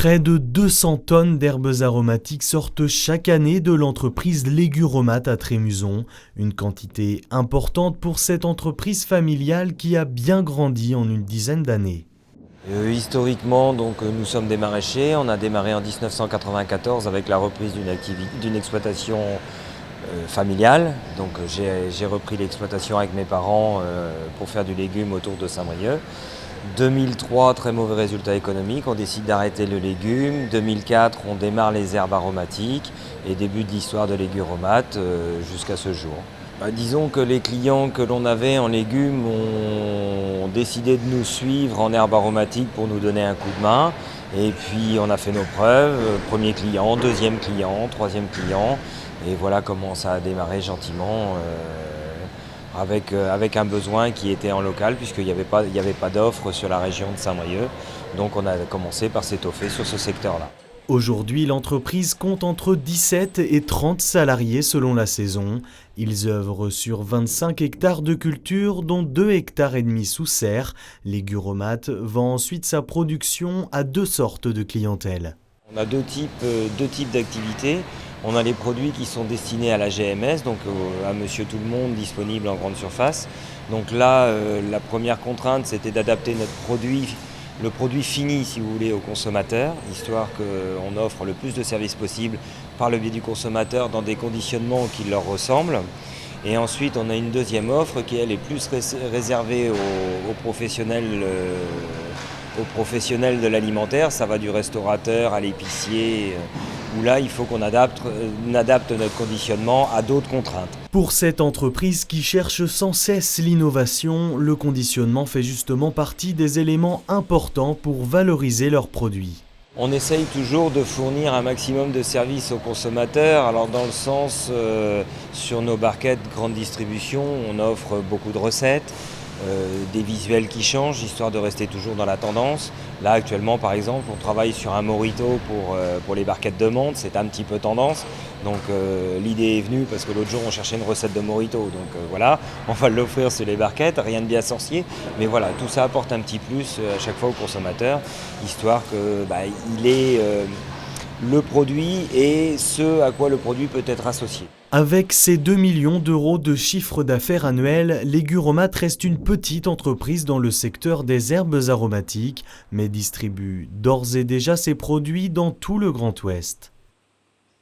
Près de 200 tonnes d'herbes aromatiques sortent chaque année de l'entreprise Léguromate à Trémuson. Une quantité importante pour cette entreprise familiale qui a bien grandi en une dizaine d'années. Historiquement, nous sommes des maraîchers. On a démarré en 1994 avec la reprise d'une exploitation familiale. J'ai repris l'exploitation avec mes parents pour faire du légume autour de Saint-Brieuc. 2003, très mauvais résultat économique, on décide d'arrêter le légume. 2004, on démarre les herbes aromatiques et début de l'histoire de Léguromate jusqu'à ce jour. Disons que les clients que l'on avait en légumes ont décidé de nous suivre en herbes aromatiques pour nous donner un coup de main. Et puis on a fait nos preuves, premier client, deuxième client, troisième client. Et voilà comment ça a démarré gentiment. Avec un besoin qui était en local puisqu'il n'y avait pas d'offre sur la région de Saint-Brieuc. Donc on a commencé par s'étoffer sur ce secteur-là. Aujourd'hui, l'entreprise compte entre 17 et 30 salariés selon la saison. Ils œuvrent sur 25 hectares de culture, dont 2,5 hectares sous serre. Léguromate vend ensuite sa production à deux sortes de clientèle. On a deux types d'activités. On a les produits qui sont destinés à la GMS, donc à Monsieur Tout le Monde, disponible en grande surface. Donc là, la première contrainte, c'était d'adapter le produit fini, si vous voulez, au consommateur, histoire qu'on offre le plus de services possible par le biais du consommateur dans des conditionnements qui leur ressemblent. Et ensuite, on a une deuxième offre qui, elle, est plus réservée aux professionnels de l'alimentaire. Ça va du restaurateur à l'épicier, où là, il faut qu'on adapte notre conditionnement à d'autres contraintes. Pour cette entreprise qui cherche sans cesse l'innovation, le conditionnement fait justement partie des éléments importants pour valoriser leurs produits. On essaye toujours de fournir un maximum de services aux consommateurs. Alors dans le sens, sur nos barquettes grande distribution, on offre beaucoup de recettes, des visuels qui changent, histoire de rester toujours dans la tendance. Là actuellement par exemple, on travaille sur un mojito pour les barquettes de menthe, c'est un petit peu tendance. Donc l'idée est venue parce que l'autre jour on cherchait une recette de mojito. Donc voilà, on va l'offrir sur les barquettes, rien de bien sorcier. Mais voilà, tout ça apporte un petit plus à chaque fois au consommateur, histoire que il ait le produit et ce à quoi le produit peut être associé. Avec ses 2 millions d'euros de chiffre d'affaires annuel, Léguromate reste une petite entreprise dans le secteur des herbes aromatiques, mais distribue d'ores et déjà ses produits dans tout le Grand Ouest.